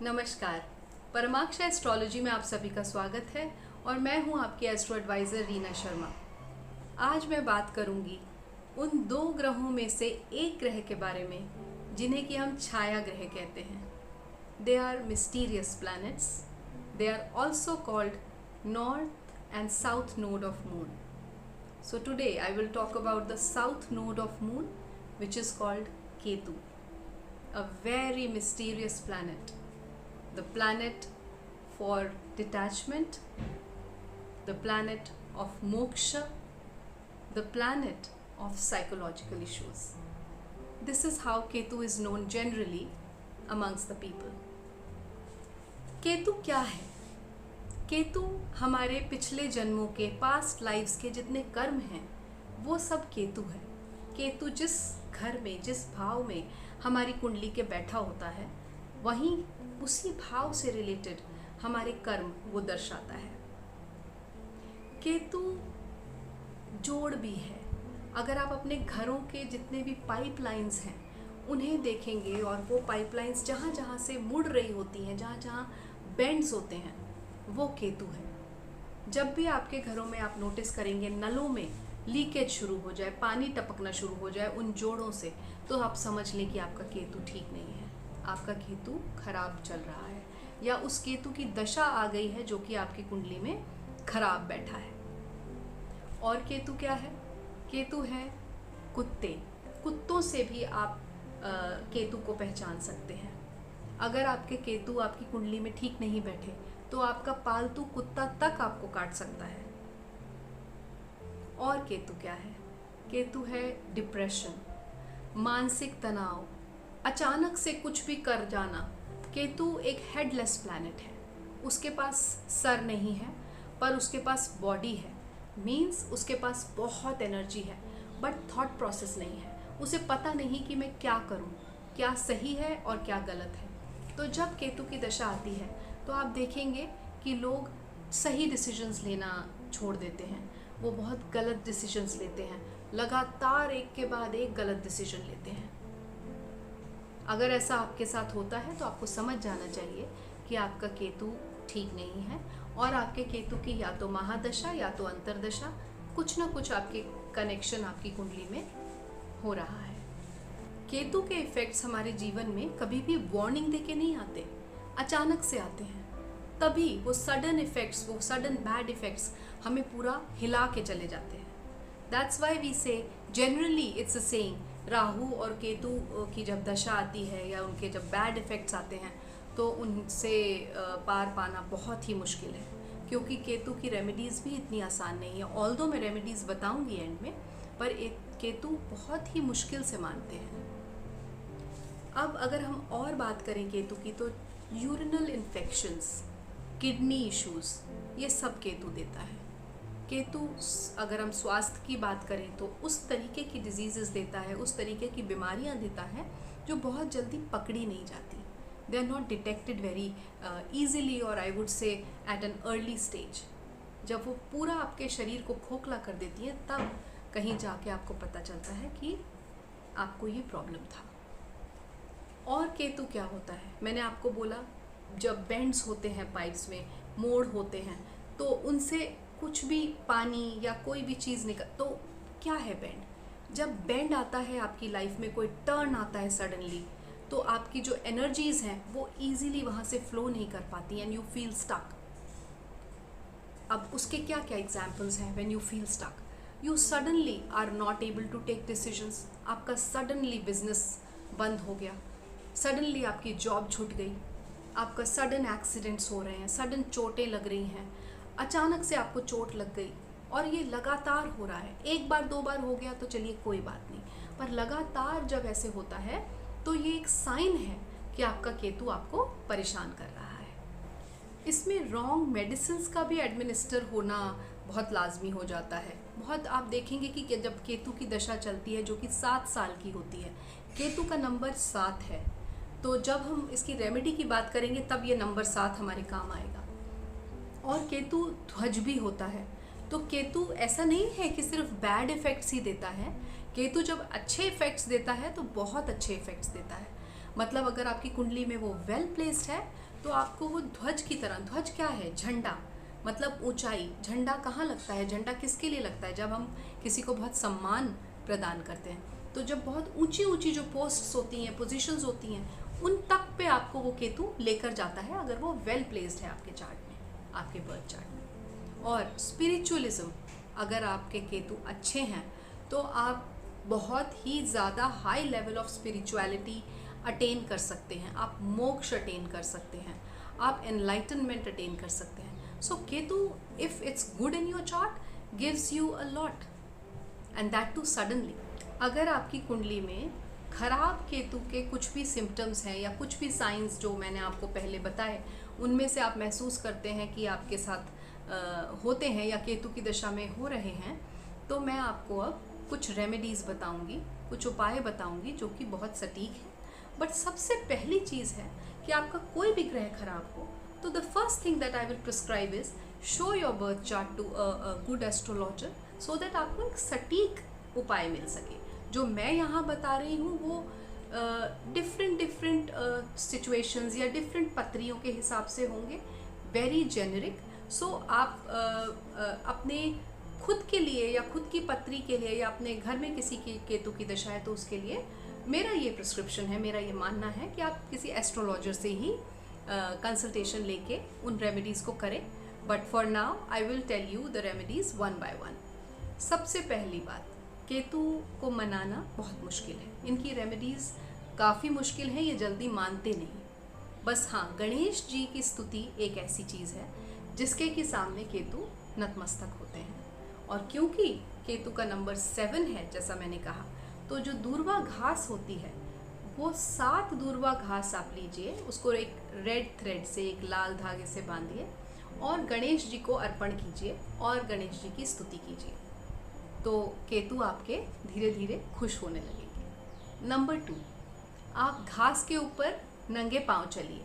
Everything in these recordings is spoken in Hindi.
नमस्कार। परमाक्षा एस्ट्रोलॉजी में आप सभी का स्वागत है और मैं हूं आपकी एस्ट्रो एडवाइज़र रीना शर्मा। आज मैं बात करूंगी उन दो ग्रहों में से एक ग्रह के बारे में जिन्हें कि हम छाया ग्रह कहते हैं। They are mysterious planets. They are also called north and south node of moon. So today I will talk about the south node of moon, which is called Ketu, a very mysterious planet. The planet for detachment, the planet of moksha, the planet of psychological issues. This is how Ketu is known generally amongst the people. Ketu क्या है? केतु हमारे पिछले जन्मों के पास्ट लाइफ्स के जितने कर्म हैं वो सब केतु है। केतु जिस घर में जिस भाव में हमारी कुंडली के बैठा होता है वहीं उसी भाव से रिलेटेड हमारे कर्म वो दर्शाता है। केतु जोड़ भी है। अगर आप अपने घरों के जितने भी पाइपलाइंस हैं उन्हें देखेंगे और वो पाइपलाइंस जहाँ जहाँ से मुड़ रही होती हैं, जहाँ जहाँ बेंड्स होते हैं, वो केतु है। जब भी आपके घरों में आप नोटिस करेंगे नलों में लीकेज शुरू हो जाए, पानी टपकना शुरू हो जाए उन जोड़ों से, तो आप समझ लें कि आपका केतु ठीक नहीं है, आपका केतु खराब चल रहा है या उस केतु की दशा आ गई है जो कि आपकी कुंडली में खराब बैठा है। और केतु क्या है? केतु है कुत्ते। कुत्तों से भी आप केतु को पहचान सकते हैं। अगर आपके केतु आपकी कुंडली में ठीक नहीं बैठे तो आपका पालतू कुत्ता तक आपको काट सकता है। और केतु क्या है? केतु है डिप्रेशन, मानसिक तनाव, अचानक से कुछ भी कर जाना। केतु एक हेडलेस प्लैनेट है। उसके पास सर नहीं है पर उसके पास बॉडी है। मीन्स उसके पास बहुत एनर्जी है बट थॉट प्रोसेस नहीं है। उसे पता नहीं कि मैं क्या करूं, क्या सही है और क्या गलत है। तो जब केतु की दशा आती है तो आप देखेंगे कि लोग सही डिसीजंस लेना छोड़ देते हैं, वो बहुत गलत डिसीजंस लेते हैं, लगातार एक के बाद एक गलत डिसीजन लेते हैं। अगर ऐसा आपके साथ होता है तो आपको समझ जाना चाहिए कि आपका केतु ठीक नहीं है और आपके केतु की या तो महादशा या तो अंतरदशा, कुछ ना कुछ आपके कनेक्शन आपकी कुंडली में हो रहा है। केतु के इफ़ेक्ट्स हमारे जीवन में कभी भी वार्निंग देके नहीं आते, अचानक से आते हैं। तभी वो सडन इफ़ेक्ट्स, वो सडन बैड इफ़ेक्ट्स हमें पूरा हिला के चले जाते हैं। दैट्स वाई वी से generally it's a saying, Rahu और केतु की जब दशा आती है या उनके जब बैड इफ़ेक्ट्स आते हैं तो उनसे पार पाना बहुत ही मुश्किल है, क्योंकि केतु की रेमेडीज़ भी इतनी आसान नहीं है। ऑल्दो मैं रेमेडीज़ बताऊंगी एंड में, पर एक केतु बहुत ही मुश्किल से मानते हैं। अब अगर हम और बात करें केतु की तो यूरिनल इन्फेक्शंस, किडनी इश्यूज़, ये सब केतु देता है। केतु अगर हम स्वास्थ्य की बात करें तो उस तरीके की डिजीज़ेस देता है, उस तरीके की बीमारियां देता है जो बहुत जल्दी पकड़ी नहीं जाती। They are not detected very easily और I would say at an early stage. जब वो पूरा आपके शरीर को खोखला कर देती है तब कहीं जाके आपको पता चलता है कि आपको ये प्रॉब्लम था। और केतु क्या होता है? मैंने आपको बोला जब बेंड्स होते हैं पाइप्स में, मोड़ होते हैं, तो उनसे कुछ भी पानी या कोई भी चीज़ निकल, तो क्या है बेंड? जब बेंड आता है आपकी लाइफ में, कोई टर्न आता है सडनली, तो आपकी जो एनर्जीज हैं वो इजीली वहाँ से फ्लो नहीं कर पाती एंड यू फील स्टक। अब उसके क्या क्या एग्जाम्पल्स हैं? When you feel stuck, you suddenly are not able to take decisions. आपका सडनली बिजनेस बंद हो गया, सडनली आपकी जॉब छूट गई, आपका सडन एक्सीडेंट्स हो रहे हैं, सडन चोटें लग रही हैं, अचानक से आपको चोट लग गई और ये लगातार हो रहा है। एक बार दो बार हो गया तो चलिए कोई बात नहीं, पर लगातार जब ऐसे होता है तो ये एक साइन है कि आपका केतु आपको परेशान कर रहा है। इसमें रॉन्ग मेडिसिन्स का भी एडमिनिस्टर होना बहुत लाजमी हो जाता है। बहुत आप देखेंगे कि जब केतु की दशा चलती है जो कि 7 साल की होती है, केतु का नंबर 7 है, तो जब हम इसकी रेमेडी की बात करेंगे तब ये नंबर 7 हमारे काम आएगा। और केतु ध्वज भी होता है, तो केतु ऐसा नहीं है कि सिर्फ बैड इफ़ेक्ट्स ही देता है। केतु जब अच्छे इफ़ेक्ट्स देता है तो बहुत अच्छे इफ़ेक्ट्स देता है। मतलब अगर आपकी कुंडली में वो वेल प्लेस्ड है तो आपको वो ध्वज की तरह, ध्वज क्या है? झंडा, मतलब ऊंचाई। झंडा कहाँ लगता है? झंडा किसके लिए लगता है? जब हम किसी को बहुत सम्मान प्रदान करते हैं। तो जब बहुत ऊंची ऊंची जो पोस्ट्स होती हैं, पोजीशंस होती हैं, उन तक पे आपको वो केतु लेकर जाता है अगर वो वेल प्लेस्ड है आपके चार्ट में, आपके बर्थ चार्ट में। और स्पिरिचुअलिज्म, अगर आपके केतु अच्छे हैं तो आप बहुत ही ज़्यादा high level of spirituality attain कर सकते हैं, आप मोक्ष अटेन कर सकते हैं, आप एनलाइटनमेंट अटेन कर सकते हैं। So Ketu, if it's good in your chart, gives you a lot, and that too suddenly. अगर आपकी कुंडली में खराब केतु के कुछ भी सिम्टम्स हैं या कुछ भी साइंस जो मैंने आपको पहले बताए, उनमें से आप महसूस करते हैं कि आपके साथ होते हैं या केतु की दशा में हो रहे हैं, तो मैं आपको अब कुछ रेमेडीज़ बताऊंगी, कुछ उपाय बताऊंगी जो कि बहुत सटीक है। बट सबसे पहली चीज़ है कि आपका कोई भी ग्रह खराब हो तो the first thing that I will prescribe is show your birth chart to a good astrologer, so that आपको एक सटीक उपाय मिल सके। जो मैं यहाँ बता रही हूँ वो डिफरेंट सिचुएशंस या डिफरेंट पत्रियों के हिसाब से होंगे, वेरी जेनरिक। सो आप अपने खुद के लिए या खुद की पत्री के लिए या अपने घर में किसी की केतु की दशा है तो उसके लिए मेरा ये प्रिस्क्रिप्शन है, मेरा ये मानना है कि आप किसी एस्ट्रोलॉजर से ही कंसल्टेशन लेके उन रेमेडीज़ को करें। But for now I will tell you the remedies one by one. सबसे पहली बात, केतु को मनाना बहुत मुश्किल है, इनकी रेमेडीज़ काफ़ी मुश्किल है, ये जल्दी मानते नहीं। बस हाँ, गणेश जी की स्तुति एक ऐसी चीज़ है जिसके कि सामने केतु नतमस्तक होते हैं। और क्योंकि केतु का नंबर 7 है, जैसा मैंने कहा, तो जो दूर्वा घास होती है वो 7 दूर्वा घास आप लीजिए, उसको एक रेड थ्रेड से, एक लाल धागे से बांधिए और गणेश जी को अर्पण कीजिए और गणेश जी की स्तुति कीजिए, तो केतु आपके धीरे धीरे खुश होने लगेंगे। नंबर 2, आप घास के ऊपर नंगे पांव चलिए,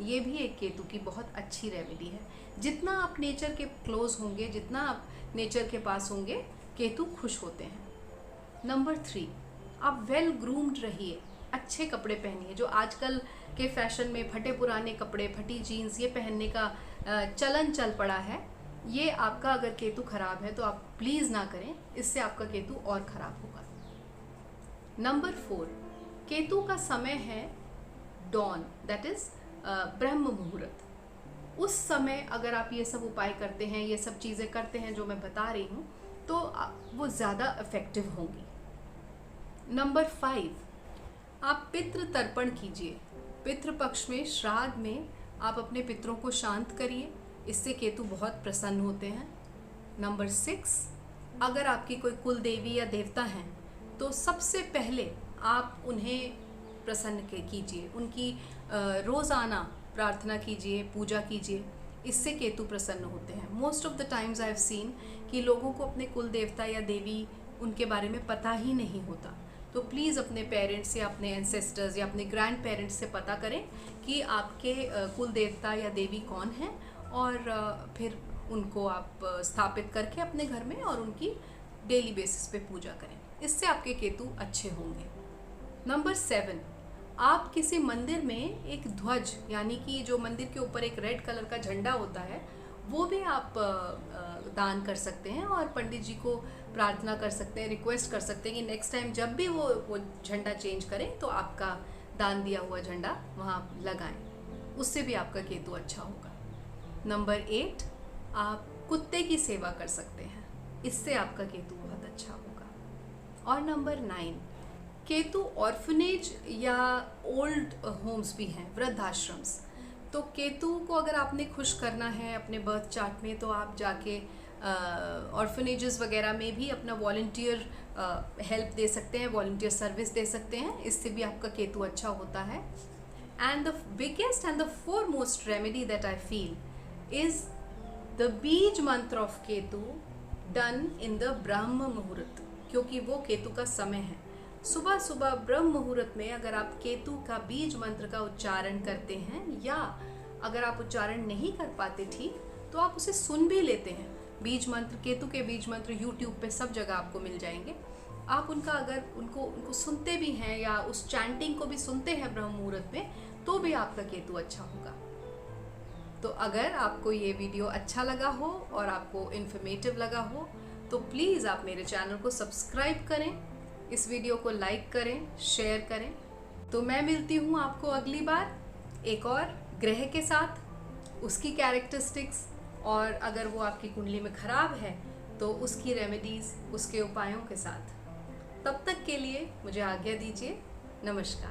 ये भी एक केतु की बहुत अच्छी रेमेडी है। जितना आप नेचर के क्लोज होंगे, जितना आप नेचर के पास होंगे, केतु खुश होते हैं। नंबर 3, आप वेल ग्रूम्ड रहिए, अच्छे कपड़े पहनिए। जो आजकल के फैशन में फटे पुराने कपड़े, फटी जीन्स ये पहनने का चलन चल पड़ा है, ये आपका अगर केतु खराब है तो आप प्लीज़ ना करें, इससे आपका केतु और खराब होगा। नंबर 4, केतु का समय है डॉन, दैट इज ब्रह्म मुहूर्त। उस समय अगर आप ये सब उपाय करते हैं, ये सब चीज़ें करते हैं जो मैं बता रही हूँ, तो वो ज़्यादा इफेक्टिव होंगी। नंबर 5, आप पितृ तर्पण कीजिए। पितृपक्ष में, श्राद्ध में आप अपने पितरों को शांत करिए, इससे केतु बहुत प्रसन्न होते हैं। नंबर 6, अगर आपकी कोई कुल देवी या देवता हैं तो सबसे पहले आप उन्हें प्रसन्न कीजिए, उनकी रोज़ाना प्रार्थना कीजिए, पूजा कीजिए, इससे केतु प्रसन्न होते हैं। Most of the times I have seen कि लोगों को अपने कुल देवता या देवी उनके बारे में पता ही नहीं होता, तो प्लीज़ अपने पेरेंट्स या अपने एंसेस्टर्स या अपने ग्रैंड पेरेंट्स से पता करें कि आपके कुल देवता या देवी कौन हैं, और फिर उनको आप स्थापित करके अपने घर में और उनकी डेली बेसिस पे पूजा करें, इससे आपके केतु अच्छे होंगे। नंबर 7, आप किसी मंदिर में एक ध्वज, यानी कि जो मंदिर के ऊपर एक रेड कलर का झंडा होता है, वो भी आप दान कर सकते हैं और पंडित जी को प्रार्थना कर सकते हैं, रिक्वेस्ट कर सकते हैं कि नेक्स्ट टाइम जब भी वो झंडा चेंज करें तो आपका दान दिया हुआ झंडा वहाँ लगाएं, उससे भी आपका केतु अच्छा होगा। नंबर 8, आप कुत्ते की सेवा कर सकते हैं, इससे आपका केतु बहुत अच्छा होगा। और नंबर 9, केतु ऑर्फनेज या ओल्ड होम्स भी हैं, वृद्धाश्रम्स, तो केतु को अगर आपने खुश करना है अपने बर्थ चार्ट में, तो आप जाके ऑर्फनेजेस वगैरह में भी अपना वॉलंटियर हेल्प दे सकते हैं, वॉलंटियर सर्विस दे सकते हैं, इससे भी आपका केतु अच्छा होता है। And the biggest and the foremost remedy that I feel is the bees मंत्र of Ketu done in the ब्रह्म मुहूर्त, क्योंकि वो केतु का समय है। सुबह सुबह ब्रह्म मुहूर्त में अगर आप केतु का बीज मंत्र का उच्चारण करते हैं, या अगर आप उच्चारण नहीं कर पाते ठीक, तो आप उसे सुन भी लेते हैं। बीज मंत्र, केतु के बीज मंत्र यूट्यूब पे सब जगह आपको मिल जाएंगे। आप उनका अगर उनको सुनते भी हैं या उस चैंटिंग को भी सुनते हैं ब्रह्म मुहूर्त में, तो भी आपका केतु अच्छा होगा। तो अगर आपको ये वीडियो अच्छा लगा हो और आपको इन्फॉर्मेटिव लगा हो तो प्लीज़ आप मेरे चैनल को सब्सक्राइब करें, इस वीडियो को लाइक करें, शेयर करें। तो मैं मिलती हूँ आपको अगली बार एक और ग्रह के साथ, उसकी कैरेक्टरिस्टिक्स, और अगर वो आपकी कुंडली में खराब है तो उसकी रेमेडीज़, उसके उपायों के साथ। तब तक के लिए मुझे आज्ञा दीजिए। नमस्कार।